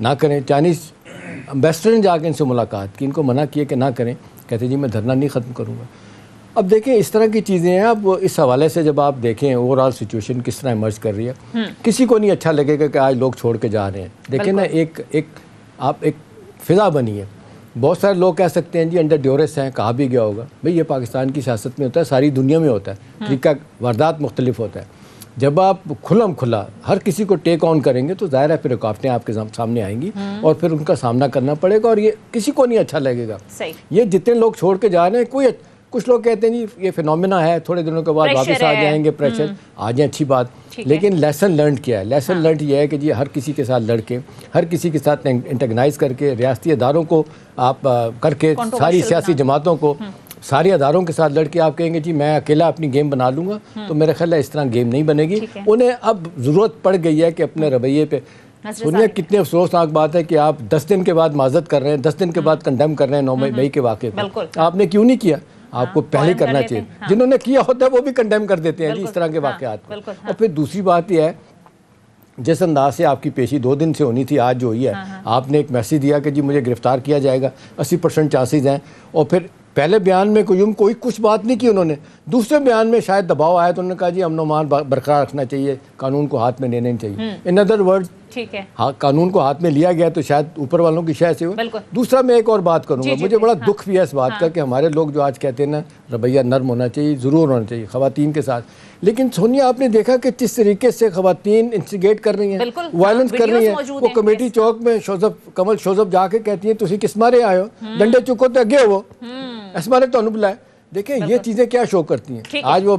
نہ کریں. Chinese ambassador نے جا کے ان سے ملاقات کی, ان کو منع کیا کہ نہ کریں, کہتے جی میں دھرنا نہیں ختم کروں گا. اب دیکھیں اس طرح کی چیزیں ہیں. اب اس حوالے سے جب آپ دیکھیں اوور آل سچویشن کس طرح ایمرج کر رہی ہے, کسی کو نہیں اچھا لگے گا کہ آج لوگ چھوڑ کے جا رہے ہیں. دیکھیں نا ایک فضا بنی ہے. بہت سارے لوگ کہہ سکتے ہیں جی انڈر ڈیورس ہیں, کہا بھی گیا ہوگا. بھئی یہ پاکستان کی سیاست میں ہوتا ہے, ساری دنیا میں ہوتا ہے, طریقہ واردات مختلف ہوتا ہے. جب آپ کھلا ہر کسی کو ٹیک آن کریں گے تو ظاہر ہے پھر رکاوٹیں آپ کے سامنے آئیں گی اور پھر ان کا سامنا کرنا پڑے گا, اور یہ کسی کو نہیں اچھا لگے گا. یہ جتنے لوگ چھوڑ کے جا رہے ہیں, کچھ لوگ کہتے ہیں جی یہ فینومینا ہے, تھوڑے دنوں کے بعد واپس آ جائیں گے, پریشر آ جائیں, اچھی بات. لیکن لیسن لرنڈ کیا ہے؟ لیسن لرنڈ یہ ہے کہ جی ہر کسی کے ساتھ لڑ کے, ہر کسی کے ساتھ انٹرگنائز کر کے, ریاستی اداروں کو آپ کر کے, ساری سیاسی جماعتوں کو, سارے اداروں کے ساتھ لڑ کے آپ کہیں گے جی میں اکیلا اپنی گیم بنا لوں گا, تو میرا خیال ہے اس طرح گیم نہیں بنے گی. انہیں اب ضرورت پڑ گئی ہے کہ اپنے رویے پہ. سنیے کتنے افسوسناک بات ہے کہ آپ 10 دن کے بعد معذرت کر رہے ہیں, 10 دن کے بعد کنڈیم کر رہے ہیں 9 مئی کے واقعے کو. آپ نے کیوں نہیں کیا؟ آپ کو پہلے کرنا چاہیے. جنہوں نے کیا ہوتا ہے وہ بھی کنڈیم کر دیتے ہیں جی اس طرح کے واقعات کو. اور پھر دوسری بات یہ ہے, جس انداز سے آپ کی پیشی 2 دن سے ہونی تھی, آج جو ہوئی ہے, آپ نے ایک میسیج دیا کہ جی مجھے گرفتار کیا جائے گا, 80% چانسز ہیں, اور پھر پہلے بیان میں کوئی کچھ بات نہیں کی انہوں نے. دوسرے بیان میں شاید دباؤ آیا تو انہوں نے کہا جی امن و امان برقرار رکھنا چاہیے, قانون کو ہاتھ میں لینا نہیں چاہیے. ان ادر ورڈ ٹھیک ہے, قانون کو ہاتھ میں لیا گیا تو شاید اوپر والوں کی شے سے ہو. دوسرا میں ایک اور بات کروں گا, مجھے بڑا دکھ بھی ہے اس بات کا کہ ہمارے لوگ جو آج کہتے ہیں نا رویہ نرم ہونا چاہیے, ضرور ہونا چاہیے خواتین کے ساتھ, لیکن سونیا آپ نے دیکھا کہ کس طریقے سے خواتین انسٹیگیٹ کر رہی ہیں, وائلنس کر رہی ہیں. وہ کمیٹی چوک میں کمل شوزب جا کے کہتی ہیں تسی کس مارے آئے ہو, ڈنڈے چکو تو اگے ہو, اس مارے تو انہوں بلائے. دیکھیں یہ چیزیں کیا شو کرتی ہیں. آج وہ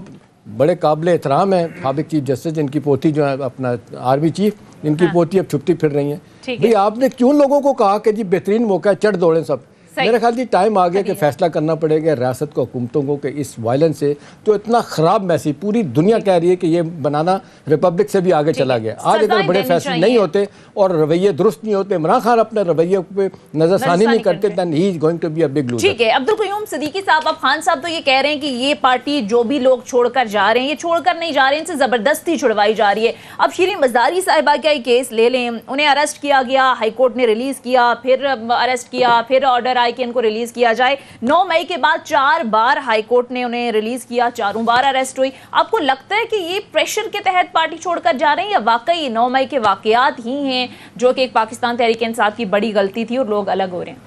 بڑے قابل احترام ہیں سابق چیف جسٹس, جن کی پوتی جو ہے اپنا آرمی چیف, جن کی پوتی اب چھپتی پھر رہی ہیں. بھئی آپ نے کیوں لوگوں کو کہا کہ جی بہترین موقع ہے, چڑھ دوڑیں سب. میرے خیال جی ٹائم آ گیا کہ فیصلہ کرنا پڑے گا ریاست کو, حکومتوں کو, کہ اس وائلنس سے تو اتنا خراب میسیج پوری دنیا کہہ رہی ہے کہ یہ بنانا ریپبلک سے بھی آگے چلا گیا. آج اگر بڑے فیصلے نہیں ہوتے اور رویے درست نہیں ہوتے, عمران خان اپنے رویے پہ نظر ثانی نہیں کرتے, then he is going to be a big loser. ٹھیک ہے, عبدالقیوم صدیقی صاحب, اب خان صاحب تو یہ کہہ رہے ہیں کہ یہ پارٹی جو بھی لوگ چھوڑ کر جا رہے ہیں, یہ چھوڑ کر نہیں جا رہے ہیں, ان سے زبردستی چھڑوائی جا رہی ہے. اب شیرین مزداری صاحبہ کا یہ کیس لے لیں, انہیں اریسٹ کیا گیا, ہائی کورٹ نے ریلیز کیا, پھر اریسٹ کیا, پھر آرڈر آئے کہ ان کو ریلیز کیا جائے. 9 مئی کے بعد 4 بار ہائی کورٹ نے انہیں ریلیز کیا, 4 بار اریسٹ ہوئی. آپ کو لگتا ہے کہ یہ پریشر کے تحت پارٹی چھوڑ کر جا رہے ہیں, یا واقعی 9 مئی کے واقعات ہی ہیں جو کہ ایک پاکستان تحریک انصاف کی بڑی غلطی تھی اور لوگ الگ ہو رہے ہیں؟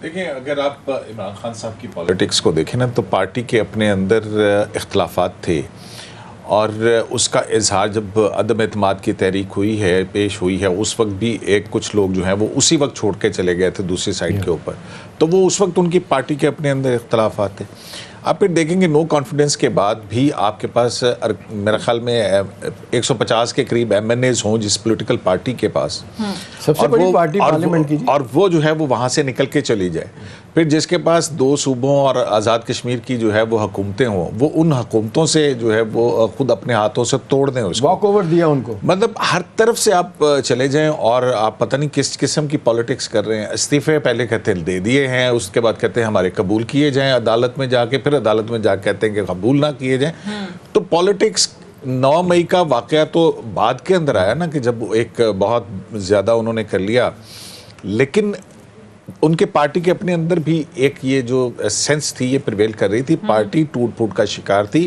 دیکھیں, اگر آپ عمران خان صاحب کی پالیٹکس کو دیکھیں نا, تو پارٹی کے اپنے اندر اختلافات تھے, اور اس کا اظہار جب عدم اعتماد کی تحریک ہوئی ہے, پیش ہوئی ہے, اس وقت بھی کچھ لوگ جو ہیں وہ اسی وقت چھوڑ کے چلے گئے تھے دوسری سائڈ کے اوپر, تو وہ اس وقت ان کی پارٹی کے اپنے اندر اختلافات تھے. آپ پھر دیکھیں گے نو کانفیڈنس کے بعد بھی آپ کے پاس میرے خیال میں 150 کے قریب ایم این ایز ہوں جس پولیٹیکل پارٹی کے پاس, سب سے بڑی پارٹی پارلیمنٹ کی, اور وہ جو ہے وہ وہاں سے نکل کے چلی جائے. پھر جس کے پاس 2 صوبوں اور آزاد کشمیر کی جو ہے وہ حکومتیں ہوں, وہ ان حکومتوں سے جو ہے وہ خود اپنے ہاتھوں سے توڑ دیں, اس کو واک اوور دیا ان کو. مطلب ہر طرف سے آپ چلے جائیں اور آپ پتہ نہیں کس قسم کی پالیٹکس کر رہے ہیں. استعفے پہلے کہتے ہیں دے دیے ہیں, اس کے بعد کہتے ہیں ہمارے قبول کیے جائیں عدالت میں جا کے, پھر عدالت میں جا کے کہتے ہیں کہ قبول نہ کیے جائیں. تو پالیٹکس 9 مئی کا واقعہ تو بعد کے اندر آیا نا, کہ جب ایک بہت زیادہ انہوں نے کر لیا, لیکن ان کے پارٹی کے اپنے اندر بھی ایک یہ جو سینس تھی یہ پریویل کر رہی تھی. پارٹی ٹوٹ پھوٹ کا شکار تھی,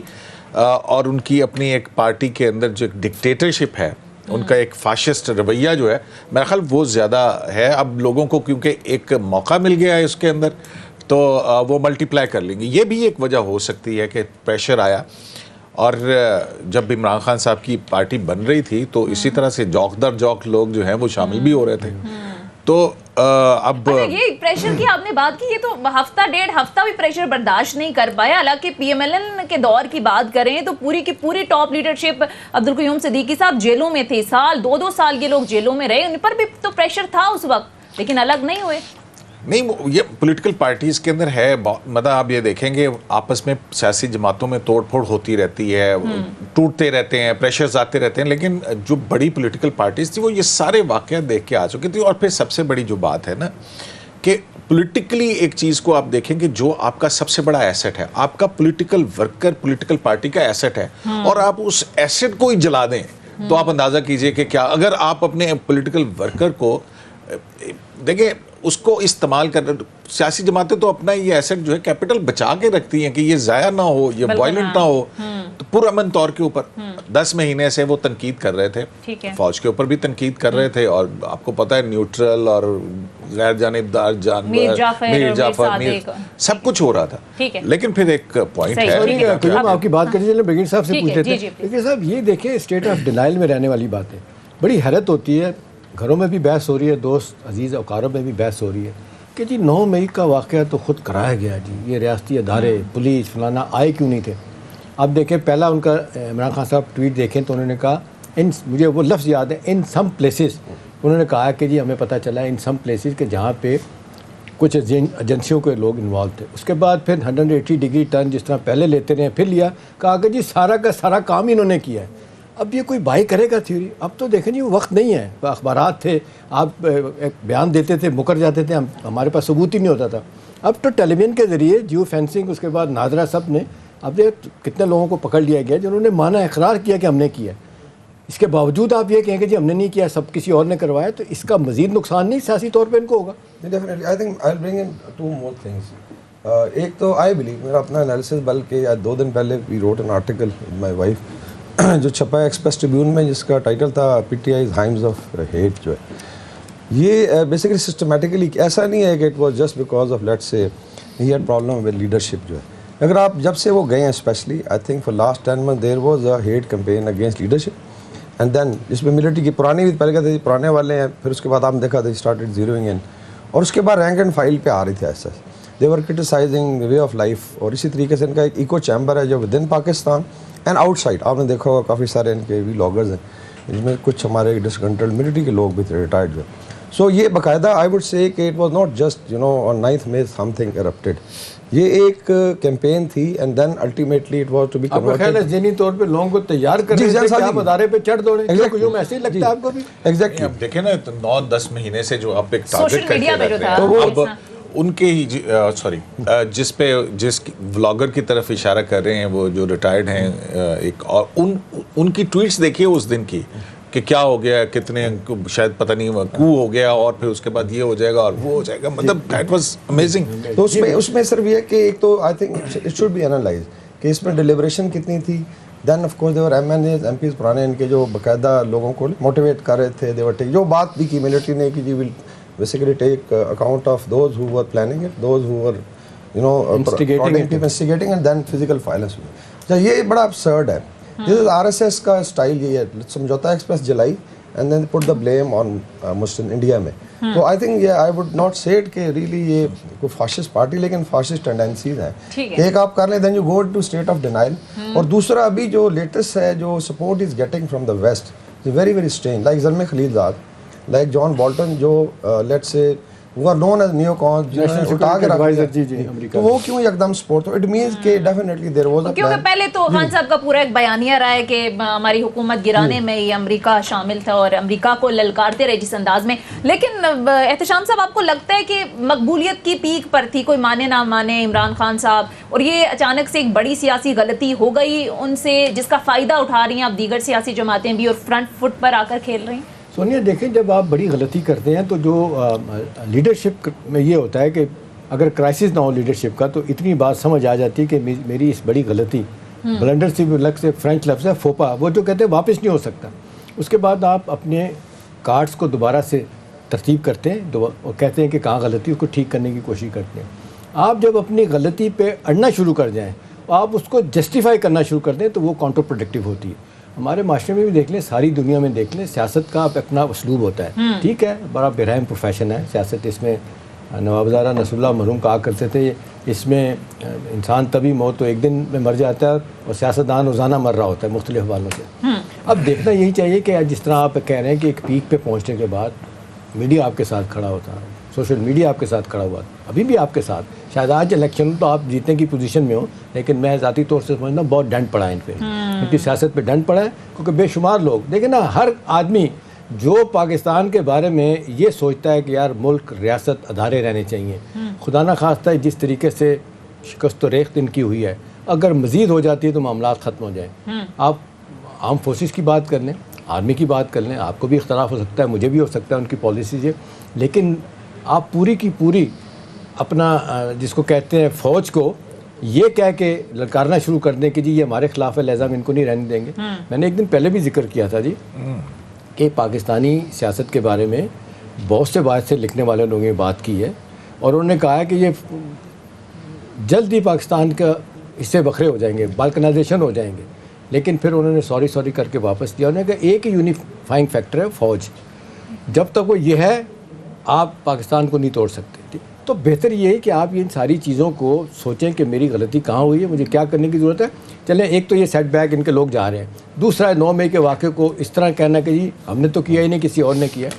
اور ان کی اپنی ایک پارٹی کے اندر جو ایک ڈکٹیٹرشپ ہے, ان کا ایک فاشسٹ رویہ جو ہے, میرا خیال وہ زیادہ ہے. اب لوگوں کو کیونکہ ایک موقع مل گیا ہے اس کے اندر, تو وہ ملٹی پلائی کر لیں گے. یہ بھی ایک وجہ ہو سکتی ہے کہ پریشر آیا, اور جب عمران خان صاحب کی پارٹی بن رہی تھی تو اسی طرح سے جوک در جوک لوگ جو ہیں وہ شامل بھی ہو رہے تھے. تو اب یہ پریشر کی آپ نے بات کی, یہ تو ہفتہ 1.5 ہفتہ بھی پریشر برداشت نہیں کر پایا. حالانکہ پی ایم ایل این کے دور کی بات کریں تو پوری کی پوری ٹاپ لیڈرشپ, عبدالقیوم صدیقی صاحب جیلوں میں تھے, سال 2 سال کے لوگ جیلوں میں رہے, ان پر بھی تو پریشر تھا اس وقت, لیکن الگ نہیں ہوئے. نہیں, یہ پولیٹیکل پارٹیز کے اندر ہے, مطلب آپ یہ دیکھیں گے آپس میں سیاسی جماعتوں میں توڑ پھوڑ ہوتی رہتی ہے, ٹوٹتے رہتے ہیں, پریشرز آتے رہتے ہیں, لیکن جو بڑی پولیٹیکل پارٹیز تھی وہ یہ سارے واقعات دیکھ کے آ چکی تھی. اور پھر سب سے بڑی جو بات ہے نا کہ پولیٹیکلی ایک چیز کو آپ دیکھیں کہ جو آپ کا سب سے بڑا ایسٹ ہے, آپ کا پولیٹیکل ورکر پولیٹیکل پارٹی کا ایسٹ ہے, اور آپ اس ایسٹ کو ہی جلا دیں تو آپ اندازہ کیجئے کہ کیا اگر آپ اپنے پولیٹیکل ورکر کو دیکھیں اس کو استعمال کر سیاسی جماعتیں تو اپنا یہ ایسٹ جو ہے کیپٹل بچا کے رکھتی ہیں کہ یہ ضائع نہ ہو، یہ وائلنٹ نہ ہو، تو پرامن طور کے اوپر 10 مہینے سے وہ تنقید کر رہے تھے، فوج کے اوپر بھی تنقید کر رہے تھے، اور آپ کو پتہ ہے نیوٹرل اور غیر جانبدار میر جعفر سب کچھ ہو رہا تھا. لیکن پھر ایک پوائنٹ ہے، آپ کی بات کرتے چلیں بگین صاحب سے پوچھ لیتے ہیں. بگین صاحب یہ دیکھیں اسٹیٹ آف ڈینائل میں رہنے والی بات ہے، بڑی حیرت ہوتی ہے، گھروں میں بھی بحث ہو رہی ہے، دوست عزیز اوقاروں میں بھی بحث ہو رہی ہے کہ جی 9 مئی کا واقعہ تو خود کرایا گیا، جی یہ ریاستی ادارے پولیس فلانا آئے کیوں نہیں تھے. اب دیکھیں پہلا ان کا عمران خان صاحب ٹویٹ دیکھیں تو انہوں نے کہا مجھے وہ لفظ یاد ہے، ان سم پلیسز، انہوں نے کہا کہ جی ہمیں پتہ چلا ان سم پلیسز کہ جہاں پہ کچھ ایجنسیوں کے لوگ انوالو تھے. اس کے بعد پھر 180 ڈگری ٹرن جس طرح پہلے لیتے رہے پھر لیا، کہا کہ جی سارا کا سارا کام ہی انہوں نے کیا ہے. اب یہ کوئی بائی کرے گا تھیوری؟ اب تو دیکھیں جی وقت نہیں ہے، اخبارات تھے، آپ ایک بیان دیتے تھے مکر جاتے تھے، ہمارے پاس ثبوت ہی نہیں ہوتا تھا. اب تو ٹیلی ویژن کے ذریعے جیو فینسنگ، اس کے بعد ناظرہ سب نے، اب کتنے لوگوں کو پکڑ لیا گیا جنہوں نے مانا اقرار کیا کہ ہم نے کیا. اس کے باوجود آپ یہ کہیں کہ جی ہم نے نہیں کیا، سب کسی اور نے کروایا، تو اس کا مزید نقصان نہیں سیاسی طور پہ ان کو ہوگا؟ Definitely I think I will bring in 2 more things. ایک تو آئی بلیو، میرا اپنا انالیسس، بلکہ 2 دن پہلے we wrote an article with my wife جو چھپا ہے ایکسپریس ٹریبیون میں، جس کا ٹائٹل تھا PTI's hymns of hate. جو ہے یہ بیسیکلی سسٹمیٹیکلی ایسا نہیں ہے کہ it was just because of let's say ہی ہیڈ پرابلم ود لیڈرشپ. جو ہے اگر آپ جب سے وہ گئے ہیں especially I think for last 10 months there was a hate campaign against leadership, and then جس میں ملٹری کی پرانی بھی پہلے کہتے تھے پرانے والے ہیں، پھر اس کے بعد آپ نے دیکھا تھا اسٹارٹڈ زیروئنگ ان، اور اس کے بعد رینک اینڈ فائل پہ آ رہی تھی ایسا. دے ور کرٹیسائزنگ وے آف لائف، اور اسی طریقے سے ان کا ایک ایکو چیمبر ہے جو with in Pakistan and out side. آپ نے دیکھا ہوگا کافی سارے ان کے ولاگرز ہیں جن میں کچھ ہمارے ڈسکنٹرولڈ ملٹری کے لوگ بھی تھے ریٹائرڈ. جو سو یہ باقاعدہ آئی وڈ سے کہ it was not just on 9th May something erupted, یہ ایک کیمپین تھی، and then ultimately it was to be converted. آپ کا خیال ہے ذہنی طور پہ لوگوں کو تیار کرنے سے کہ آپ ادارے پہ چڑھ دوڑیں؟ ایگزیکٹلی ایسے ہی لگتا ہے آپ کو بھی؟ ایگزیکٹلی اب دیکھیں نا 9-10 مہینے سے جو آپ ایک ٹارگٹ کر کے رکھ رہے ہیں، اب ان کے ہی جس پہ جس ولاگر کی طرف اشارہ کر رہے ہیں وہ جو ریٹائرڈ ہیں، ایک اور ان کی ٹویٹس دیکھیے اس دن کی کہ کیا ہو گیا، کتنے شاید پتہ نہیں کو ہو گیا، اور پھر اس کے بعد یہ ہو جائے گا اور وہ ہو جائے گا، مطلب دیٹ واز امیزنگ. تو اس میں صرف یہ کہ ایک تو I think it should be analyse کہ اس میں ڈیلیبریشن کتنی تھی. Then of course they were MPs پرانے ان کے جو باقاعدہ لوگوں کو موٹیویٹ کر رہے تھے، دیور ٹیک جو بات بھی کی ملٹری نے کہ جی will basically take account of those who were planning it, those who were instigating and then physical violence. یہ بڑا ابسرڈ ہے. دس از RSS کا اسٹائل یہ ہے، سمجھوتا ایکسپریس جلائی and then put the blame on مسلم انڈیا میں. تو آئی تھنک یہ I would not say it کہ ریئلی یہ کوئی فاشسٹ پارٹی، لیکن فاشسٹ ٹینڈنسیز ہیں. ایک آپ کر لیں then you go to state of denial. اور دوسرا ابھی جو لیٹسٹ ہے جو support is getting from the west very very strange, like Zalmay Khalilzad, like John Bolton, جو لیٹس سے وہ آر نون ایز نیو کون، اٹھا کے رکھا، تو وہ کیوں ایک دم سپورٹ؟ تو اٹ مینس کہ ڈیفینیٹلی دیر واز اے کیونکہ پہلے تو خان صاحب کا پورا ایک بیانیہ رہا ہے کہ ہماری حکومت گرانے میں یہ امریکہ شامل تھا اور امریکہ کو للکارتے رہے جس انداز میں. لیکن احتشام صاحب آپ کو لگتا ہے کہ مقبولیت کی پیک پر تھی، کوئی مانے نہ مانے عمران خان صاحب، اور یہ اچانک سے ایک بڑی سیاسی غلطی ہو گئی ان سے جس کا فائدہ اٹھا رہی ہیں اب دیگر سیاسی جماعتیں بھی اور فرنٹ فٹ پر آ کر کھیل رہی ہیں؟ سونیا دیکھیں جب آپ بڑی غلطی کرتے ہیں تو جو لیڈرشپ میں یہ ہوتا ہے کہ اگر کرائسس نہ ہو لیڈرشپ کا تو اتنی بات سمجھ آ جاتی ہے کہ میری اس بڑی غلطی، بلنڈر سے بھی لگ سے فرینچ لفظ ہے فوپا، وہ جو کہتے ہیں واپس نہیں ہو سکتا. اس کے بعد آپ اپنے کارڈز کو دوبارہ سے ترتیب کرتے ہیں اور کہتے ہیں کہ کہاں غلطی، اس کو ٹھیک کرنے کی کوشش کرتے ہیں. آپ جب اپنی غلطی پہ اڑنا شروع کر جائیں، آپ اس کو جسٹیفائی کرنا شروع کر دیں تو وہ کاؤنٹر پروڈکٹیو ہوتی ہے. ہمارے معاشرے میں بھی دیکھ لیں، ساری دنیا میں دیکھ لیں، سیاست کا اپنا اسلوب ہوتا ہے. ٹھیک ہے، بڑا برہم پروفیشن ہے سیاست. اس میں نوابزارہ نصر اللہ مرحوم کہا کرتے تھے اس میں انسان تبھی موت تو ایک دن میں مر جاتا ہے اور سیاستدان روزانہ مر رہا ہوتا ہے مختلف حوالوں سے. اب دیکھنا یہی چاہیے کہ جس طرح آپ کہہ رہے ہیں کہ ایک پیک پہ پہنچنے کے بعد میڈیا آپ کے ساتھ کھڑا ہوتا ہے، سوشل میڈیا آپ کے ساتھ کھڑا ہوا، ابھی بھی آپ کے ساتھ. شاید آج الیکشن تو آپ جیتنے کی پوزیشن میں ہو، لیکن میں ذاتی طور سے سمجھتا ہوں بہت ڈنڈ پڑا ہے ان پہ، ان کی سیاست پہ ڈنڈ پڑا ہے. کیونکہ بے شمار لوگ دیکھیں نا، ہر آدمی جو پاکستان کے بارے میں یہ سوچتا ہے کہ یار ملک ریاست ادارے رہنے چاہیے، خدا نہ خواستہ جس طریقے سے شکست و ریخت ان کی ہوئی ہے، اگر مزید ہو جاتی ہے تو معاملات ختم ہو جائیں. آپ آرم فورسز کی بات کر لیں، آرمی کی بات کر لیں, آپ کو بھی اختلاف ہو سکتا ہے, مجھے بھی ہو سکتا ہے ان کی پالیسی سے, لیکن آپ پوری کی پوری اپنا جس کو کہتے ہیں فوج کو یہ کہہ کے للکارنا شروع کر دیں کہ جی یہ ہمارے خلاف ہے لہٰذا ہم ان کو نہیں رہنے دیں گے. میں نے ایک دن پہلے بھی ذکر کیا تھا جی کہ پاکستانی سیاست کے بارے میں بہت سے باعث سے لکھنے والے لوگوں نے بات کی ہے, اور انہوں نے کہا ہے کہ یہ جلد ہی پاکستان کا حصے بکھرے ہو جائیں گے, بالکنائزیشن ہو جائیں گے. لیکن پھر انہوں نے سوری کر کے واپس دیا. انہوں نے کہا ایک ہی یونیفائنگ فیکٹر ہے فوج, جب تک وہ یہ ہے آپ پاکستان کو نہیں توڑ سکتے. تو بہتر یہ ہے کہ آپ ان ساری چیزوں کو سوچیں کہ میری غلطی کہاں ہوئی ہے, مجھے کیا کرنے کی ضرورت ہے. چلیں ایک تو یہ سیٹ بیک ان کے لوگ جا رہے ہیں, دوسرا ہے 9 مئی کے واقعے کو اس طرح کہنا کہ جی ہم نے تو کیا ہی نہیں کسی اور نے کیا,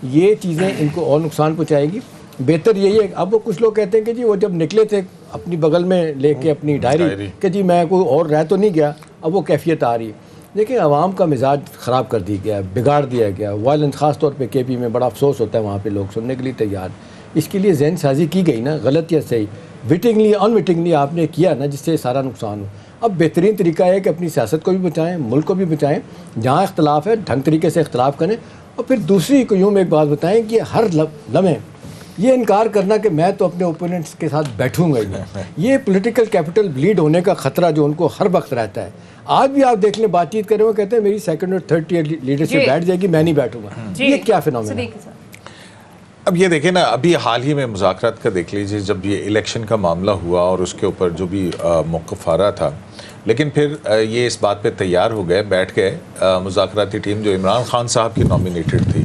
یہ چیزیں ان کو اور نقصان پہنچائیں گی. بہتر یہی ہے. اب وہ کچھ لوگ کہتے ہیں کہ جی وہ جب نکلے تھے اپنی بغل میں لے کے اپنی ڈائری کہ جی میں کوئی اور رہ تو نہیں گیا, اب وہ کیفیت آ رہی ہے. لیکن عوام کا مزاج خراب کر دیا گیا, بگاڑ دیا گیا. وائلنس خاص طور پہ کے پی میں بڑا افسوس ہوتا ہے, وہاں پہ لوگ سننے کے لیے تیار. اس کے لیے ذہن سازی کی گئی نا, غلط یا صحیح, وٹنگلی انوٹنگلی آپ نے کیا نا, جس سے سارا نقصان ہو. اب بہترین طریقہ ہے کہ اپنی سیاست کو بھی بچائیں, ملک کو بھی بچائیں. جہاں اختلاف ہے ڈھنگ طریقے سے اختلاف کریں, اور پھر دوسری کو یوں میں ایک بات بتائیں کہ ہر لمحے یہ انکار کرنا کہ میں تو اپنے اوپوننٹس کے ساتھ بیٹھوں گا ہی نہیں, یہ پولیٹیکل کیپٹل بلیڈ ہونے کا خطرہ جو ان کو ہر وقت رہتا ہے. آج بھی آپ دیکھ لیں بات چیت کریں, وہ کہتے ہیں میری سیکنڈ اور تھرڈ ٹیئر لیڈرشپ بیٹھ جائے گی, میں نہیں بیٹھوں گا. یہ کیا فینومینا ہے؟ اب یہ دیکھیں نا, ابھی حال ہی میں مذاکرات کا دیکھ لیجیے, جب یہ الیکشن کا معاملہ ہوا اور اس کے اوپر جو بھی موقف آ رہا تھا, لیکن پھر یہ اس بات پہ تیار ہو گئے, بیٹھ گئے مذاکراتی ٹیم جو عمران خان صاحب کی نامینیٹڈ تھی,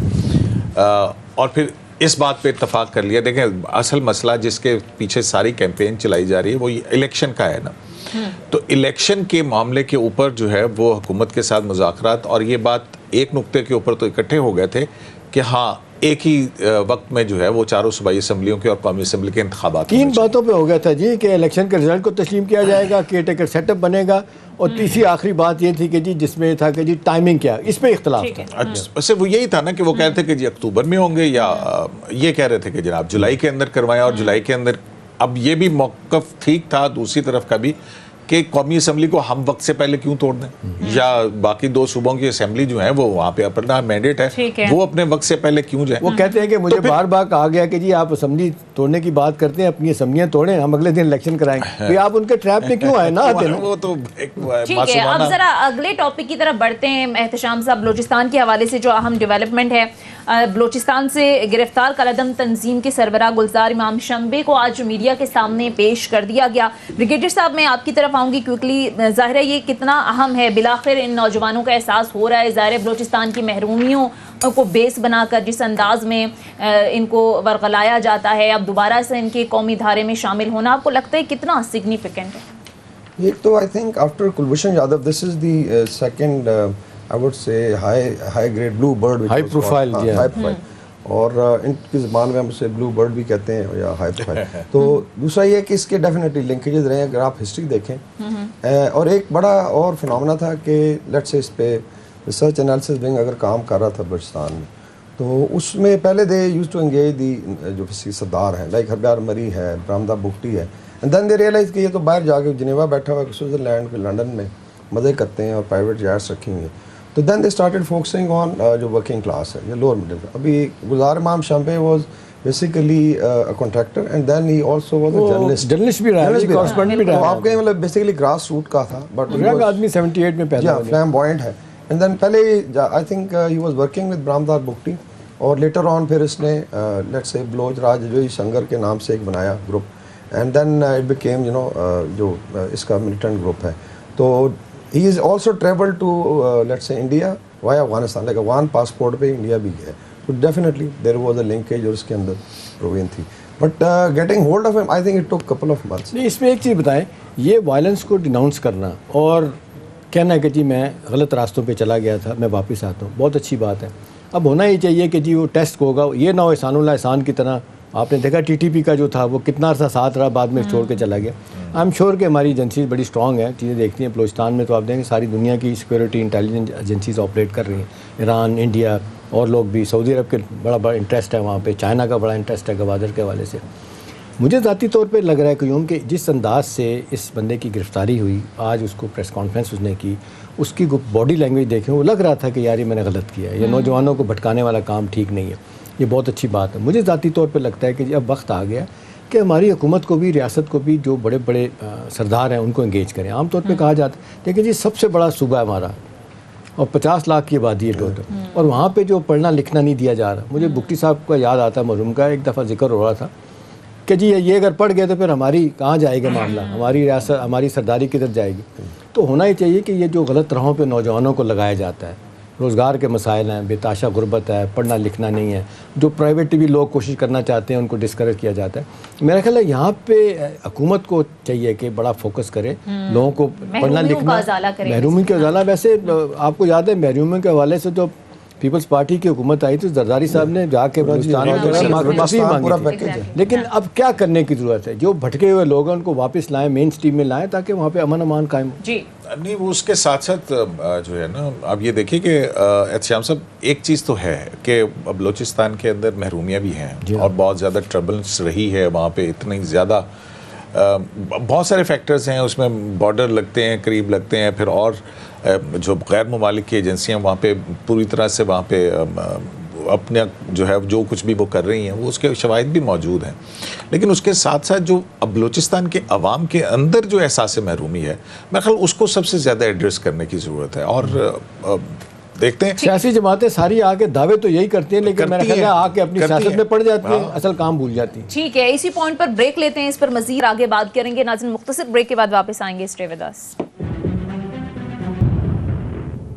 اور پھر اس بات پہ اتفاق کر لیا. دیکھیں اصل مسئلہ جس کے پیچھے ساری کیمپین چلائی جا رہی ہے وہ الیکشن کا ہے نا, تو الیکشن کے معاملے کے اوپر جو ہے وہ حکومت کے ساتھ مذاکرات, اور یہ بات ایک نقطے کے اوپر تو اکٹھے ہو گئے تھے کہ ہاں ایک ہی وقت میں جو ہے وہ چاروں صوبائی اسمبلیوں کے اور قومی اسمبلی کے انتخابات 3 باتوں پہ ہو گیا تھا جی, کہ الیکشن کے رزلٹ کو تسلیم کیا جائے گا, کیئر ٹیکر سیٹ اپ بنے گا, اور تیسری آخری بات یہ تھی کہ جی جس میں تھا کہ جی ٹائمنگ کیا, اس پہ اختلاف تھا. صرف وہ یہی تھا نا کہ وہ کہہ رہے تھے کہ جی اکتوبر میں ہوں گے, یا یہ کہہ رہے تھے کہ جناب جولائی کے اندر کروائیں, اور جولائی کے اندر. اب یہ بھی موقف ٹھیک تھا دوسری طرف کا بھی کہ قومی اسمبلی کو ہم وقت سے پہلے کیوں توڑ دیں, یا باقی 2 صوبوں کی اسمبلی جو ہیں وہ وہاں پہ اپنا مینڈیٹ ہے, وہ اپنے وقت سے پہلے کیوں جائیں. وہ کہتے ہیں کہ مجھے بار بار کہا گیا کہ جی آپ اسمبلی توڑنے کی بات کرتے ہیں, اپنی اسمبلیاں توڑیں, ہم اگلے دن الیکشن کرائیں گے. آپ ان کے ٹریپ میں کیوں آئے نا آتے نا. وہ تو ٹھیک ہے, اب ذرا اگلے ٹاپک کی طرف بڑھتے ہیں. احتشام صاحب, بلوچستان کے حوالے سے جو اہم ڈیولپمنٹ ہے, بلوچستان سے گرفتار کالعدم تنظیم کے سربراہ گلزار امام شنبے کو آج میڈیا کے سامنے پیش کر دیا گیا. بریگیڈیئر صاحب میں آپ کی طرف آؤں گی کیونکہ ظاہر ہے یہ کتنا اہم ہے. بالآخر ان نوجوانوں کا احساس ہو رہا ہے, ظاہر ہے بلوچستان کی محرومیوں کو بیس بنا کر جس انداز میں ان کو ورغلایا جاتا ہے, اب دوبارہ سے ان کے قومی دھارے میں شامل ہونا آپ کو لگتا ہے کتنا سگنیفیکنٹ ہے؟ ایک تو I think after Kulbhushan Yadav this is the second I would say high grade blue bird, high profile, high profile. اور ان کی زبان میں ہم اسے بلو برڈ بھی کہتے ہیں یا ہائی پروفائل. تو دوسرا یہ کہ اس کے ڈیفینیٹلی لنکیجز رہے ہیں اگر آپ ہسٹری دیکھیں. اور ایک بڑا اور فنامنا تھا کہ لیٹ سے اس پہ ریسرچ انالیسس ونگ اگر کام کر رہا تھا بلوچستان میں, تو اس میں پہلے دے یوز ٹو انگیج دی جو سردار ہیں لائک ہربیار مری ہے, برامدہ بگٹی ہے, اینڈ دین دے ریئلائز کہ یہ تو باہر جا کے جنیوا بیٹھا ہوا ہے, سوئٹزرلینڈ لنڈن میں مزے کرتے ہیں اور پرائیویٹ جیٹس رکھی ہوئی ہیں. تو دین دے اسٹارٹیڈ فوکسنگ آن جو ورکنگ کلاس ہے یا لوور مڈل. ابھی Gulzar Imam Shambe was basically contractor and then he also was a journalist بھی رہا ہے, کورسپونڈنٹ بھی رہا ہے. آپ کے مطلب بیسیکلی گراس روٹ کا تھا, بٹ آدمی 78 میں پیدا ہوا, فلیمبوائنٹ ہے. اینڈ دین پہلے I think he was working with Brahamdagh Bugti, اور لیٹر آن پھر اس نے لیٹ سے بلوچ راج جو سنگر کے نام سے ایک بنایا group, and then it became you know جو اس کا ملیٹنٹ گروپ ہے. تو he is also traveled to let's say India via Afghanistan, like one passport پہ انڈیا بھی گیا. So definitely there was a linkage اور اس کے اندر پروین تھی, but getting hold of him I think it took couple of months. نہیں, اس میں ایک چیز بتائیں, یہ وائلنس کو ڈیناؤنس کرنا اور کہنا کہ جی میں غلط راستوں پہ چلا گیا تھا, میں واپس آتا ہوں, بہت اچھی بات ہے. اب ہونا ہی چاہیے کہ جی وہ ٹیسٹ ہوگا, یہ نہ ہو احسان اللہ احسان کی طرح. آپ نے دیکھا ٹی ٹی پی کا جو تھا وہ کتنا عرصہ ساتھ رہا, بعد میں چھوڑ کے چلا گیا. آئی ایم شیور کہ ہماری ایجنسیز بڑی اسٹرانگ ہیں, چیزیں دیکھتی ہیں. بلوچستان میں تو آپ دیکھیں ساری دنیا کی سیکورٹی انٹیلیجنس ایجنسیز آپریٹ کر رہی ہیں, ایران, انڈیا اور لوگ بھی, سعودی عرب کے بڑا انٹرسٹ ہے وہاں پہ, چائنا کا بڑا انٹرسٹ ہے گوادر کے حوالے سے. مجھے ذاتی طور پہ لگ رہا ہے قیوم کہ جس انداز سے اس بندے کی گرفتاری ہوئی، آج اس کو پریس کانفرنس اس نے کی، اس کی باڈی لینگویج دیکھیں، وہ لگ رہا تھا کہ یار یہ میں نے غلط کیا ہے، یہ نوجوانوں کو بھٹکانے والا کام ٹھیک نہیں ہے، یہ بہت اچھی بات ہے۔ مجھے ذاتی طور پہ لگتا ہے کہ اب وقت آ گیا کہ ہماری حکومت کو بھی، ریاست کو بھی، جو بڑے بڑے سردار ہیں ان کو انگیج کریں۔ عام طور پہ کہا جاتا ہے لیکن جی سب سے بڑا صوبہ ہے ہمارا اور 50 لاکھ کی آبادی ہے ٹوٹل، اور وہاں پہ جو پڑھنا لکھنا نہیں دیا جا رہا۔ مجھے بگٹی صاحب کا یاد آتا ہے، مرحوم کا ایک دفعہ ذکر ہو رہا تھا کہ جی یہ اگر پڑھ گئے تو پھر ہماری کہاں جائے گا معاملہ، ہماری ریاست، ہماری سرداری کدھر جائے گی۔ تو ہونا ہی چاہیے کہ یہ جو غلط راہوں پہ نوجوانوں کو لگایا جاتا ہے، روزگار کے مسائل ہیں، بے تاشا غربت ہے، پڑھنا لکھنا نہیں ہے، جو پرائیویٹ بھی لوگ کوشش کرنا چاہتے ہیں ان کو ڈسکریج کیا جاتا ہے۔ میرا خیال ہے یہاں پہ حکومت کو چاہیے کہ بڑا فوکس کرے، لوگوں کو پڑھنا لکھنا، محرومی کا ازالہ۔ ویسے آپ کو یاد ہے محرومی کے حوالے سے جو پیپلز پارٹی کی حکومت آئی تھی، زرداری صاحب نے جا کے بلوچستان میں معافی مانگی تھی، لیکن اب کیا کرنے کی ضرورت ہے؟ جو بھٹکے ہوئے لوگ ہیں ان کو واپس لائیں، مین سٹریم میں لائیں تاکہ وہاں پہ امن امان قائم ہو۔ جی نہیں، وہ اس کے ساتھ ساتھ جو ہے نا، اب یہ دیکھیے کہ احتشام صاحب ایک چیز تو ہے کہ بلوچستان کے اندر محرومیاں بھی ہیں اور بہت زیادہ ٹربلنس رہی ہے وہاں پہ، اتنی زیادہ بہت سارے فیکٹرز ہیں اس میں، بارڈر لگتے ہیں، قریب لگتے ہیں، پھر اور جو غیر ممالک کی ایجنسیاں وہاں پہ پوری طرح سے وہاں پہ اپنے جو ہے جو کچھ بھی وہ کر رہی ہیں، وہ اس کے شواہد بھی موجود ہیں۔ لیکن اس کے ساتھ ساتھ جو اب بلوچستان کے عوام کے اندر جو احساس محرومی ہے، میرے خیال اس کو سب سے زیادہ ایڈریس کرنے کی ضرورت ہے۔ اور دیکھتے ہیں سیاسی جماعتیں ساری آ کے دعوے تو یہی کرتی ہیں لیکن میرا خیال ہے آ کے اپنی سیاست میں پڑ جاتی ہیں، اصل کام بھول جاتی ہیں۔ ٹھیک ہے، اسی پوائنٹ پر بریک لیتے ہیں، اس پر مزید آگے بات کریں گے۔ ناظرین مختصر بریک کے بعد واپس آئیں گے، اسٹے ود اس۔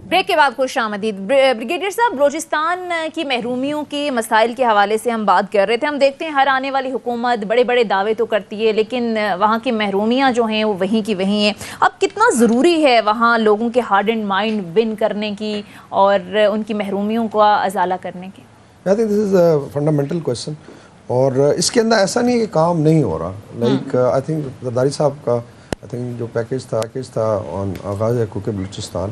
بریک کے بعد خوش آمدید۔ بریگیڈیئر صاحب، بلوچستان کی محرومیوں کے مسائل کے حوالے سے ہم بات کر رہے تھے۔ ہم دیکھتے ہیں ہر آنے والی حکومت بڑے بڑے دعوے تو کرتی ہے لیکن وہاں کی محرومیاں جو ہیں وہ وہیں کی وہیں ہیں۔ اب کتنا ضروری ہے وہاں لوگوں کے ہارڈ اینڈ مائنڈ ون کرنے کی اور ان کی محرومیوں کا ازالہ کرنے کی؟ I think this is a fundamental question، اور اس کے اندر ایسا نہیں ہے کہ کام نہیں ہو رہا۔ لائک آئی تھنک زرداری صاحب کا جو پیکیج تھا آن آغاز حقوق Balochistan,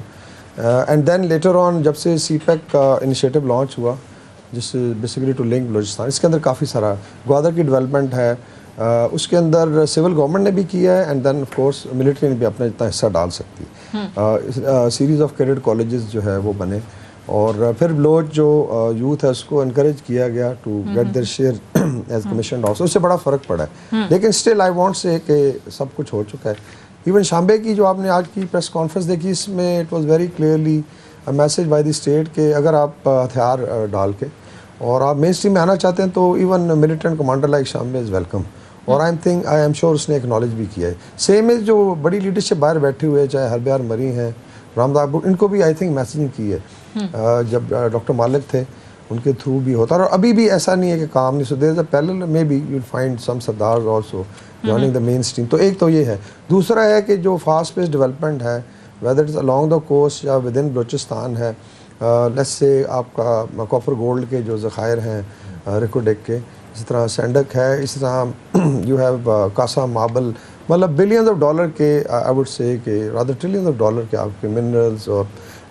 and then later on جب سے سی پیک کا انیشیٹو لانچ ہوا، جس بیسیکلی ٹو لنک بلوچستان، اس کے اندر کافی سارا گوادر کی ڈیولپمنٹ ہے، اس کے اندر سول گورنمنٹ نے بھی کیا ہے، and then of course military نے بھی اپنا جتنا حصہ ڈال سکتی ہے۔ سیریز آف کیڈٹ کالجز جو ہے وہ بنے، اور پھر بلوچ جو یوتھ ہے اس کو انکریج کیا گیا to get their share as commissioned officer. اس سے بڑا فرق پڑا ہے، لیکن اسٹل آئی وانٹ سے کہ سب کچھ ہو چکا ہے۔ ایون شامبے کی جو آپ نے آج کی پریس کانفرنس دیکھی، اس میں it was very clearly message by the state کہ اگر آپ ہتھیار ڈال کے اور آپ مین اسٹریم میں آنا چاہتے ہیں تو even militant commander like Shambe is welcome, اور آئی ایم شیور اس نے ایکنالج بھی کیا ہے۔ سیم از جو بڑی لیڈرشپ باہر بیٹھے ہوئے، چاہے ہربیار مری ہیں، رامدہ، ان کو بھی آئی تھنک میسیجنگ کی ہے۔ جب ڈاکٹر مالک تھے ان کے تھرو بھی ہوتا، اور ابھی بھی ایسا نہیں ہے کہ کام نہیں۔ So there is a parallel, may be you will find some سردار also joining the mainstream. تو ایک تو یہ ہے، دوسرا ہے کہ جو فاسٹ پیس ڈیولپمنٹ ہے، whether it is along the coast یا ود ان بلوچستان ہے، لیٹس سے آپ کا کاپر گولڈ کے جو ذخائر ہیں ریکوڈیک کے، اسی طرح سینڈک ہے، اسی طرح یو ہیو کاسا ماربل، مطلب بلینز آف ڈالر کے آئی وڈ سے کہ رادر ٹریلینز آف ڈالر کے آپ کے منرلز اور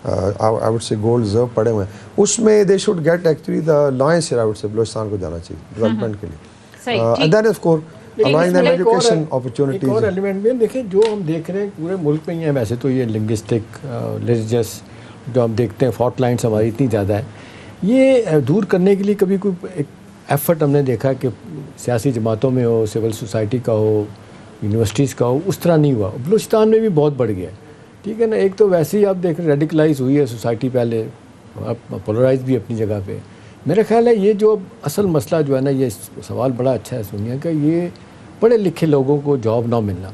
آئی وڈ سے گولڈ ریزرو پڑے ہوئے ہیں۔ اس میں they should get actually the lion's share, I would سے بلوچستان کو جانا چاہیے ڈیولپمنٹ کے لیے، and then of course allowing them education opportunities۔ ایک اور ایلیمنٹ بھی دیکھیں جو ہم دیکھ رہے ہیں پورے ملک میں ہی ہیں، ویسے تو یہ لنگوسٹک ریلیجس جو ہم دیکھتے ہیں، فالٹ لائنس ہماری اتنی زیادہ ہے، یہ دور کرنے کے لیے کبھی کوئی ایک ایفرٹ ہم نے دیکھا کہ سیاسی جماعتوں میں ہو، سول سوسائٹی کا ہو، یونیورسٹیز کا ہو، اس طرح نہیں ہوا۔ بلوچستان میں بھی بہت بڑھ گیا ہے، ٹھیک ہے نا۔ ایک تو ویسے ہی آپ دیکھ رہے ریڈیکلائز ہوئی ہے سوسائٹی، پہلے پولرائز بھی اپنی جگہ پہ۔ میرا خیال ہے یہ جو اصل مسئلہ جو ہے نا، یہ سوال بڑا اچھا ہے سونیا کا، یہ پڑھے لکھے لوگوں کو جاب نہ ملنا،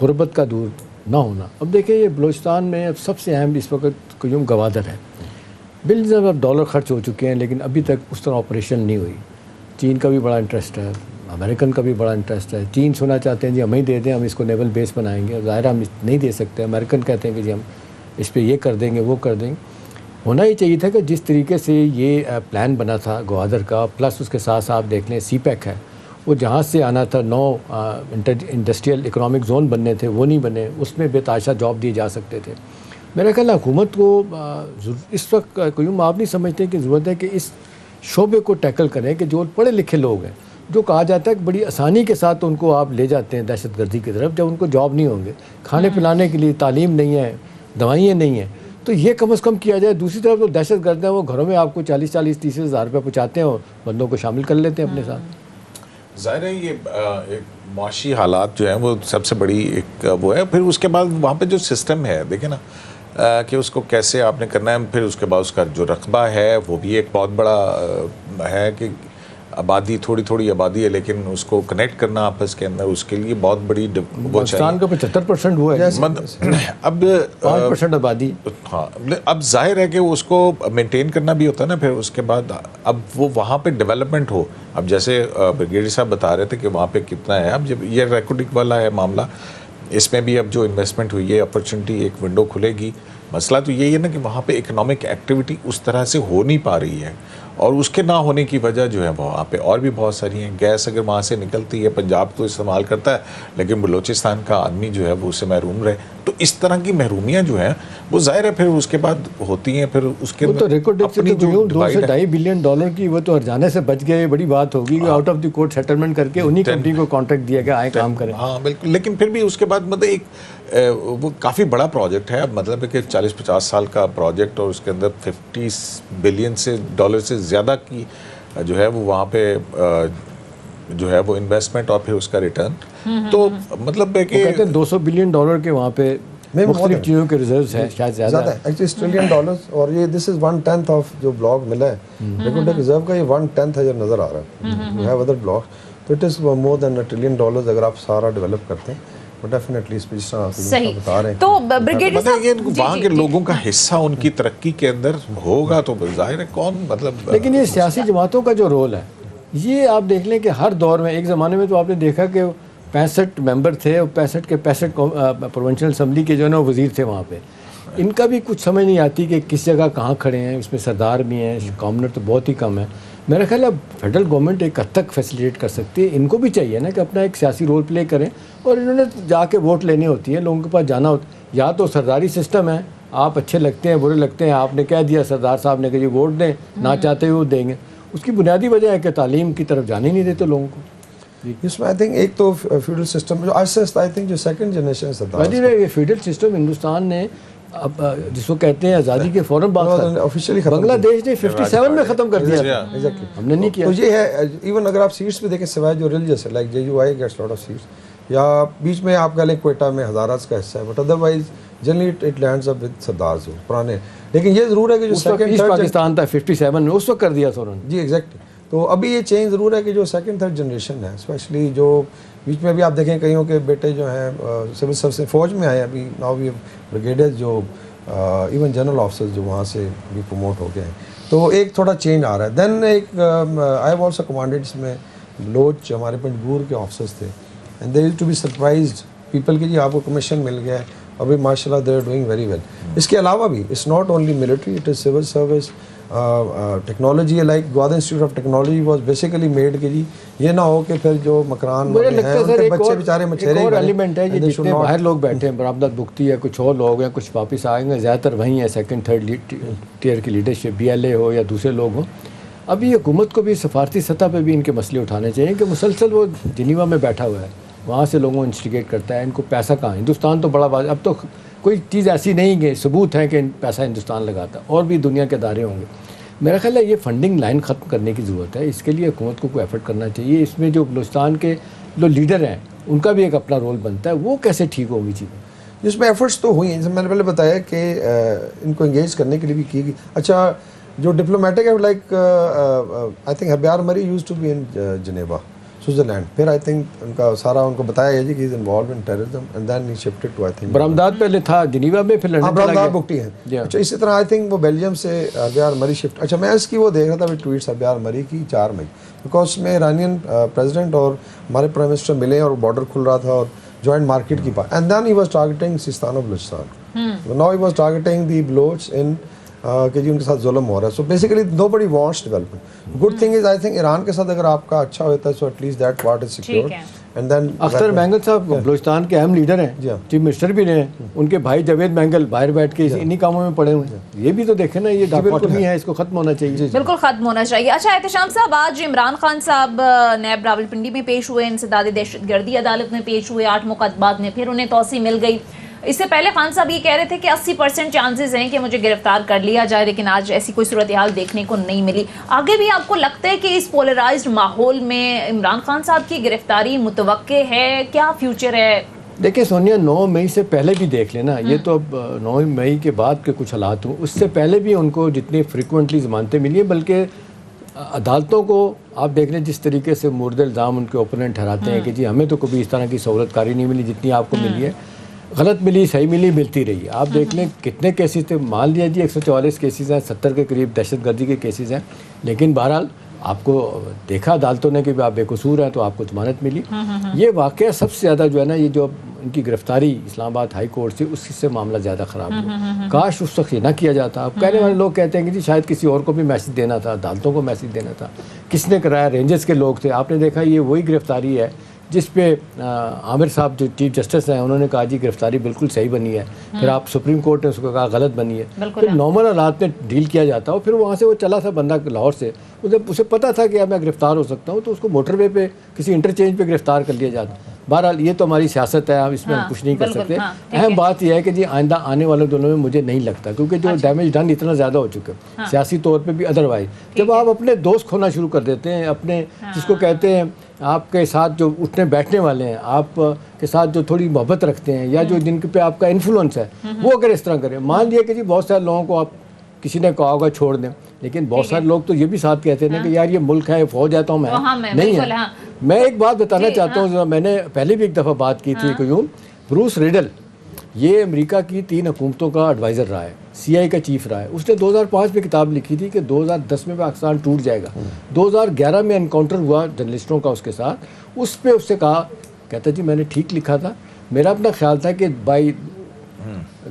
غربت کا دور نہ ہونا۔ اب دیکھیں یہ بلوچستان میں اب سب سے اہم اس وقت قیوم گوادر ہے، بلینز اب ڈالر خرچ ہو چکے ہیں لیکن ابھی تک اس طرح آپریشن نہیں ہوئی۔ چین کا بھی بڑا انٹرسٹ ہے، امریکن کا بھی بڑا انٹرسٹ ہے۔ چین سنا چاہتے ہیں جی ہمیں دے دیں، ہم اس کو نیول بیس بنائیں گے، ظاہر ہم نہیں دے سکتے۔ امریکن کہتے ہیں کہ جی ہم اس پہ یہ کر دیں گے، وہ کر دیں گے۔ ہونا ہی چاہیے تھا کہ جس طریقے سے یہ پلان بنا تھا گوادر کا، پلس اس کے ساتھ آپ دیکھ لیں سی پیک ہے، وہ جہاں سے آنا تھا 9 انڈسٹریل اکنامک زون بننے تھے، وہ نہیں بنے، اس میں بے تحاشا جاب دیے جا سکتے تھے۔ میرا خیال ہے حکومت کو اس وقت قیوم آپ نہیں سمجھتے کہ ضرورت ہے کہ اس شعبے کو ٹیکل کریں کہ جو پڑھے لکھے لوگ ہیں جو کہا جاتا ہے کہ بڑی آسانی کے ساتھ ان کو آپ لے جاتے ہیں دہشت گردی کی طرف، جب ان کو جاب نہیں ہوں گے، کھانے پلانے کے لیے تعلیم نہیں ہے، دوائیں نہیں ہیں، تو یہ کم از کم کیا جائے۔ دوسری طرف جو دہشت گرد ہیں وہ گھروں میں آپ کو 40-30 ہزار روپے پہنچاتے ہیں اور بندوں کو شامل کر لیتے ہیں اپنے ساتھ۔ ظاہر ہے یہ ایک معاشی حالات جو ہیں وہ سب سے بڑی ایک وہ ہے۔ پھر اس کے بعد وہاں پہ جو سسٹم ہے دیکھیں نا کہ اس کو کیسے آپ نے کرنا ہے، پھر اس کے بعد اس کا جو رقبہ ہے وہ بھی ایک بہت بڑا ہے کہ آبادی تھوڑی تھوڑی آبادی ہے لیکن اس کو کنیکٹ کرنا آپس کے اندر، اس کے لیے بہت بڑی وہ پاکستان کا 75% ہوا ہے، اب 5% آبادی۔ ہاں اب ظاہر ہے کہ اس کو مینٹین کرنا بھی ہوتا ہے نا، پھر اس کے بعد اب وہ وہاں پہ ڈیولپمنٹ ہو۔ اب جیسے بریگیڈیئر صاحب بتا رہے تھے کہ وہاں پہ کتنا ہے، اب جب یہ ریکارڈنگ والا ہے معاملہ، اس میں بھی اب جو انویسٹمنٹ ہوئی ہے اپرچونٹی ایک ونڈو کھلے گی۔ مسئلہ تو یہی ہے نا کہ وہاں پہ اکنامک ایکٹیویٹی اس طرح سے ہو نہیں پا رہی ہے، اور اس کے نہ ہونے کی وجہ جو ہے وہاں پہ اور بھی بہت ساری ہیں۔ گیس اگر وہاں سے نکلتی ہے، پنجاب تو استعمال کرتا ہے لیکن بلوچستان کا آدمی جو ہے وہ اس سے محروم رہے، تو اس طرح کی محرومیاں جو ہیں وہ ظاہر ہے پھر اس کے بعد ہوتی ہیں۔ پھر اس کے وہ تو ریکارڈ اپنی جو $2 سے $2.5 بلین کی وہ تو ہرجانے سے بچ گئے، بڑی بات ہوگی کہ out of the court settlement کر کے انہی کمپنی کو کانٹریکٹ دیا گیا آئے کام کریں۔ ہاں بالکل، لیکن پھر بھی اس کے بعد مطلب ایک وہ کافی بڑا پروجیکٹ ہے، اب مطلب ہے کہ 40-50 سال کا پروجیکٹ، اور اس کے اندر $50 بلین سے زیادہ کی جو ہے وہ وہاں پہ جو ہے وہ انویسٹمنٹ اور پھر اس کا ریٹرن، تو مطلب ہے کہ کہتے ہیں $200 بلین کے وہاں پہ مختلف چیزوں کے ریزروز ہیں، شاید زیادہ ہے ایکچولی $1 ٹریلین، اور یہ دس از 1/10 آف جو بلاک ملا ہے ریکارڈ ریزرو کا، یہ 1/10 ہے جو نظر آ رہا ہے۔ یو ہیو ادر بلاک، تو it is more than $1 trillion اگر آپ سارا ڈیولپ کرتے ہیں، تو ڈیفینیٹلی اس پہ جس طرح آپ بتا رہے ہیں تو بریگیڈیئر مطلب یہ وہاں کے لوگوں کا حصہ ان کی ترقی کے اندر ہوگا تو ظاہر ہے کون مطلب۔ لیکن یہ سیاسی جماعتوں کا جو رول ہے، یہ آپ دیکھ لیں کہ ہر دور میں، ایک زمانے میں تو آپ نے دیکھا کہ 65 ممبر تھے، 65 کے 65 پروونشل اسمبلی کے جو ہے نا وزیر تھے وہاں پہ، ان کا بھی کچھ سمجھ نہیں آتی کہ کس جگہ کہاں کھڑے ہیں، اس میں سردار بھی ہیں، کامنر تو بہت ہی کم ہے۔ میرا خیال ہے فیڈرل گورنمنٹ ایک حد تک فیسیلیٹ کر سکتی ہے، ان کو بھی چاہیے نا کہ اپنا ایک سیاسی رول پلے کریں، اور انہوں نے جا کے ووٹ لینی ہوتی ہے، لوگوں کے پاس جانا ہوتا ہے۔ یا تو سرداری سسٹم ہے، آپ اچھے لگتے ہیں برے لگتے ہیں، آپ نے کہہ دیا سردار صاحب نے کہ جی ووٹ دیں، نہ چاہتے ہوئے دیں گے۔ اس کی بنیادی وجہ ہے کہ تعلیم کی طرف جانے نہیں دیتے لوگوں کو۔ اس میں آئی تھنک ایک تو فیوڈل سسٹم جو آئی تھنک جو سیکنڈ جنریشن سردار یہ فیوڈل سسٹم ہندوستان نے اب جس کو کہتے ہیں آزادی کے فوراً بعد آفیشیلی بنگلہ دیش نے 57 میں ختم کر دیا تھا، ہم نے نہیں کیا۔ تو یہ ہے ایون اگر آپ سیٹس بھی دیکھیں سوائے جو ریلیجس ہے like JUI gets lot of seats, یا بیچ میں آپ کہہ لیں کوئٹہ میں ہزاراز کا حصہ ہے، but otherwise generally it lands up with سردارز پرانے۔ لیکن یہ ضرور ہے کہ جو سیکنڈ پاکستان تھا 57 میں اس وقت کر دیا تھا انہوں نے۔ جی ایگزیکٹلی، تو ابھی یہ چینج ضرور ہے کہ جو سیکنڈ تھرڈ جنریشن ہے اسپیشلی جو بیچ میں ابھی آپ دیکھیں کئیوں کے بیٹے جو ہیں سول سروس سے فوج میں آئے، ابھی ناؤ وی بریگیڈیئر جو ایون جنرل آفیسر جو وہاں سے بھی پروموٹ ہو گئے ہیں، تو ایک تھوڑا چینج آ رہا ہے۔ دین ایک آئی ہیو آلسو کمانڈیڈ جس میں بلوچ ہمارے پنجگور کے آفیسرس تھے، and they used to be surprised people کہ جی آپ کو کمیشن مل گیا ہے، ابھی ماشاء اللہ they are doing very well. اس کے علاوہ بھی it's not only military, it is civil service, technology ہے، like Gwadar institute of technology was basically made کہ جی یہ نہ ہو کہ پھر جو مکران مجھے لگتا ہے سر ایک بچے بیچارے اور ایلیمنٹ ہے، یہ جتنے باہر لوگ بیٹھے ہیں، برامدات بگٹی ہے، کچھ اور لوگ ہیں، کچھ واپس آئیں گے، زیادہ تر وہیں ہیں سیکنڈ تھرڈ ٹیئر کی لیڈرشپ، BLA ہو یا دوسرے لوگ ہوں۔ ابھی حکومت کو بھی سفارتی سطح پہ بھی ان کے مسئلے اٹھانے چاہیے کہ مسلسل وہ جنیوا میں بیٹھا ہوا ہے، وہاں سے لوگوں کو انسٹیگیٹ کرتا ہے، ان کو پیسہ کہاں، ہندوستان تو بڑا اب تو کوئی چیز ایسی نہیں کہ ثبوت ہے کہ پیسہ ہندوستان لگاتا، اور بھی دنیا کے ادارے ہوں گے۔ میرا خیال ہے یہ فنڈنگ لائن ختم کرنے کی ضرورت ہے، اس کے لیے حکومت کو کوئی ایفرٹ کرنا چاہیے۔ اس میں جو بلوچستان کے جو لیڈر ہیں ان کا بھی ایک اپنا رول بنتا ہے، وہ کیسے ٹھیک ہوں گی چیزیں؟ جس میں ایفرٹس تو ہوئی ہیں، جیسے میں نے پہلے بتایا کہ ان کو انگیج کرنے کے لیے بھی کی گئی۔ اچھا جو ڈپلومیٹک ہے لائک آئی تھنک ہربیار مری used to be in Geneva Switzerland, پھر آئی تھنک ان کا سارا ان کو بتایا گیا جی کہ is involved in terrorism and then he shifted to I think برامدات پہلے تھا جنیوا میں، پھر لندن چلا برامدات گیا۔ بگٹی ہے۔ اچھا اسی طرح آئی تھنک وہ بیلجیم سے ہربیار مری شفٹ، اچھا میں اس کی وہ دیکھ رہا تھا ٹویٹس ہربیار مری کی 4 مئی، بیکاز اس میں ایرانین پریزیڈنٹ اور ہمارے پرائم منسٹر ملے اور بارڈر کھل رہا تھا اور جوائنٹ مارکیٹ کی بات، and then he was targeting Sistan و Balochistan, now he was targeting the Baloch ان کہ جی ان کے ساتھ ظلم ہو رہا ہے۔ So basically nobody wants development. Good thing is I think Iran کے ساتھ اگر آپ کا اچھا ہوتا ہے so at least that part is secured, And then Akhtar Mengal صاحب بلوچستان کے اہم لیڈر ہیں, چیف منسٹر بھی رہے ہیں, ان کے بھائی جاوید مینگل باہر بیٹھ کے انہی کاموں میں پڑے ہوئے ہیں. یہ بھی تو دیکھیں نا, یہ ڈاکوٹمی ہے, اس کو ختم ہونا چاہیے. بالکل ختم ہونا چاہیے. اچھا احتشام صاحب, آج عمران خان صاحب نیب راولپنڈی میں پیش ہوئے, انسداد دہشت گردی عدالت میں پیش ہوئے, 8 مقدمات میں پھر انہیں توسیع مل گئی. اس سے پہلے خان صاحب یہ کہہ رہے تھے کہ 80% چانسز ہیں کہ مجھے گرفتار کر لیا جائے, لیکن آج ایسی کوئی صورتحال دیکھنے کو نہیں ملی. آگے بھی آپ کو لگتا ہے کہ اس پولرائزڈ ماحول میں عمران خان صاحب کی گرفتاری متوقع ہے؟ کیا فیوچر ہے؟ دیکھیں سونیا, 9 مئی سے پہلے بھی دیکھ لینا, یہ تو اب 9 مئی کے بعد کے کچھ حالات ہوں, اس سے پہلے بھی ان کو جتنی فریکوینٹلی ضمانتیں ملی ہیں, بلکہ عدالتوں کو آپ دیکھ لیں جس طریقے سے مورد الزام ان کے اوپوننٹ ٹھہراتے ہیں کہ جی ہمیں تو کبھی اس طرح کی سہولت کاری نہیں ملی جتنی آپ کو ملی ہے, غلط ملی صحیح ملی ملتی رہی ہے. آپ دیکھ لیں کتنے کیسز تھے, مان لیا جی 144 کیسز ہیں, 70 کے قریب دہشت گردی کے کیسز ہیں, لیکن بہرحال آپ کو دیکھا عدالتوں نے کہ آپ بے قصور ہیں تو آپ کو ضمانت ملی. یہ واقعہ سب سے زیادہ جو ہے نا, یہ جو ان کی گرفتاری اسلام آباد ہائی کورٹ سے, اس سے معاملہ زیادہ خراب ہوا. کاش اس وقت یہ نہ کیا جاتا. اب کہنے والے لوگ کہتے ہیں کہ جی شاید کسی اور کو بھی میسج دینا تھا, عدالتوں کو میسج دینا تھا. کس نے کرایا؟ رینجرز کے لوگ تھے. آپ نے دیکھا یہ وہی گرفتاری ہے جس پہ عامر صاحب جو چیف جسٹس ہیں انہوں نے کہا جی گرفتاری بالکل صحیح بنی ہے, پھر آپ سپریم کورٹ نے اس کو کہا غلط بنی ہے. پھر نارمل حالات میں ڈیل کیا جاتا, اور پھر وہاں سے وہ چلا تھا بندہ لاہور سے, اسے پتہ تھا کہ اب میں گرفتار ہو سکتا ہوں, تو اس کو موٹر وے پہ کسی انٹرچینج پہ گرفتار کر لیا جاتا. بہرحال یہ تو ہماری سیاست ہے, اب اس میں ہم کچھ نہیں کر سکتے. اہم بات یہ ہے کہ جی آئندہ آنے والے دنوں میں مجھے نہیں لگتا, کیونکہ جو ڈیمیج ڈن اتنا زیادہ ہو چکا ہے سیاسی طور پہ بھی, ادروائز جب آپ اپنے دوست کھونا شروع کر دیتے ہیں, اپنے جس کو کہتے ہیں آپ کے ساتھ جو اٹھنے بیٹھنے والے ہیں, آپ کے ساتھ جو تھوڑی محبت رکھتے ہیں, یا جو جن پہ آپ کا انفلوئنس ہے, وہ اگر اس طرح کریں, مان لیے کہ جی بہت سارے لوگوں کو آپ کسی نے کہا ہوگا چھوڑ دیں, لیکن بہت سارے لوگ تو یہ بھی ساتھ کہتے ہیں کہ یار یہ ملک ہے, فوج ہے تو میں نہیں ہے. میں ایک بات بتانا چاہتا ہوں, میں نے پہلے بھی ایک دفعہ بات کی تھی کہ یوں, بروس ریڈل یہ امریکہ کی 3 حکومتوں کا ایڈوائزر رہا ہے, CIA کا چیف رہا ہے. اس نے 2005 میں کتاب لکھی تھی کہ 2010 میں پاکستان ٹوٹ جائے گا. 2011 میں انکاؤنٹر ہوا جرنلسٹوں کا اس کے ساتھ, اس پہ اس سے کہا, کہتا جی میں نے ٹھیک لکھا تھا, میرا اپنا خیال تھا کہ بائی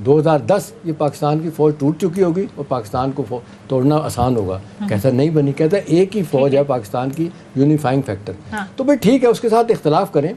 2010 یہ پاکستان کی فوج ٹوٹ چکی ہوگی اور پاکستان کو توڑنا آسان ہوگا. کہتا نہیں بنی, کہتا ایک ہی فوج ہے پاکستان کی, یونیفائنگ فیکٹر. تو بھائی ٹھیک ہے, اس کے ساتھ اختلاف کریں,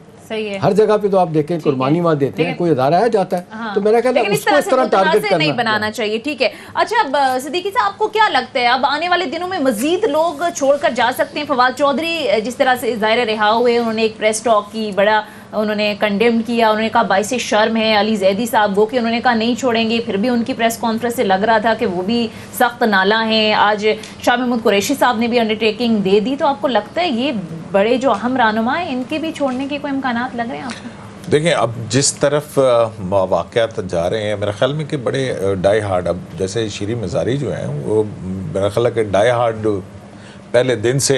ہر جگہ پہ تو آپ دیکھیں قربانی وہاں دیتے ہیں, کوئی ادارہ ہے جاتا ہے, تو میرا خیال ہے اس کو اس طرح ٹارگٹ کرنا نہیں بنانا چاہیے. ٹھیک ہے. اچھا اب صدیقی صاحب آپ کو کیا لگتا ہے, اب آنے والے دنوں میں مزید لوگ چھوڑ کر جا سکتے ہیں؟ فواد چودھری جس طرح سے ظاہر رہا ہوئے, انہوں نے ایک پریس ٹاک کی, بڑا انہوں نے کنڈیمڈ کیا, انہوں نے کہا باعث شرم ہے. علی زیدی صاحب وہ کہ انہوں نے کہا نہیں چھوڑیں گے, پھر بھی ان کی پریس کانفرنس سے لگ رہا تھا کہ وہ بھی سخت نالا ہیں. آج شاہ محمود قریشی صاحب نے بھی انڈرٹیکنگ دے دی. تو آپ کو لگتا ہے یہ بڑے جو اہم رہنما ہیں ان کے بھی چھوڑنے کے کوئی امکانات لگ رہے ہیں آپ کو؟ دیکھیں اب جس طرف واقعات جا رہے ہیں, میرا خیال میں کہ بڑے ڈائی ہارڈ, اب جیسے شیریں مزاری جو ہیں وہ میرا خیال ہے کہ ڈائی ہارڈ پہلے دن سے.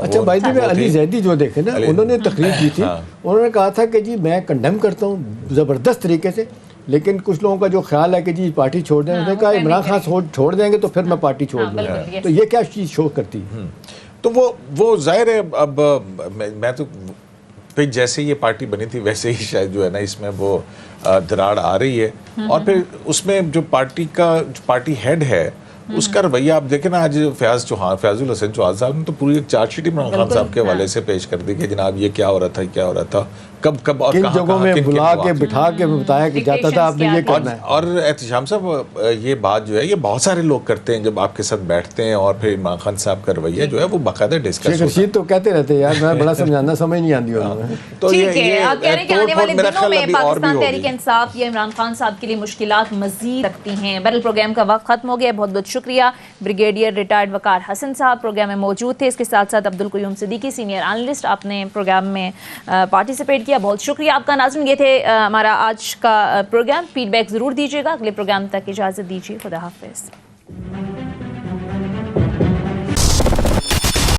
اچھا بھائی جی, علی زیدی جو دیکھیں نا, انہوں نے تقریر کی تھی, انہوں نے کہا تھا کہ جی میں کنڈیم کرتا ہوں زبردست طریقے سے, لیکن کچھ لوگوں کا جو خیال ہے کہ جی پارٹی چھوڑ دیں, انہوں نے کہا عمران خان چھوڑ دیں گے تو پھر میں پارٹی چھوڑ دوں گا. تو یہ کیا چیز شو کرتی ہے؟ تو وہ ظاہر ہے, اب میں تو پھر جیسے یہ پارٹی بنی تھی ویسے ہی شاید جو ہے نا اس میں وہ دراڑ آ رہی ہے. اور پھر اس میں جو پارٹی ہیڈ ہے اس کا رویہ آپ دیکھیں نا, آج فیاض الحسن چوہان صاحب نے تو پوری ایک چارج شیٹ عمران خان صاحب کے حوالے سے پیش کر دی کہ جناب یہ کیا ہو رہا تھا کب اور کن جگہوں میں بلا کے بٹھا کے بتایا کہ جاتا تھا آپ نے یہ کرنا ہے. اور احتشام صاحب یہ بات جو ہے یہ بہت سارے لوگ کرتے ہیں جب آپ کے ساتھ بیٹھتے ہیں, اور پھر عمران خان صاحب کا رویہ جو ہے وہ باقاعدہ ڈسکس ہوتا ہے. رشید تو کہتے رہتے یار میں بڑا سمجھانا سمجھ نہیں آتی ہوں. تو ٹھیک ہے, آپ کہہ رہے ہیں کہ آنے والے دنوں میں پاکستان تحریک انصاف یا عمران خان صاحب کے لیے مشکلات مزید رکھتی ہیں. بہرحال پروگرام کا وقت ختم ہو گیا. بہت بہت شکریہ بریگیڈیئر ریٹائرڈ وقار حسن صاحب پروگرام میں موجود تھے. اس کے ساتھ ساتھ عبدالقیوم صدیقی سینئر اینالسٹ, آپ نے پروگرام میں پارٹیسپیٹ کیا, بہت شکریہ آپ کا. ناظرین یہ تھے ہمارا آج کا پروگرام. فیڈ بیک ضرور دیجیے گا. اگلے پروگرام تک اجازت دیجیے. خدا حافظ.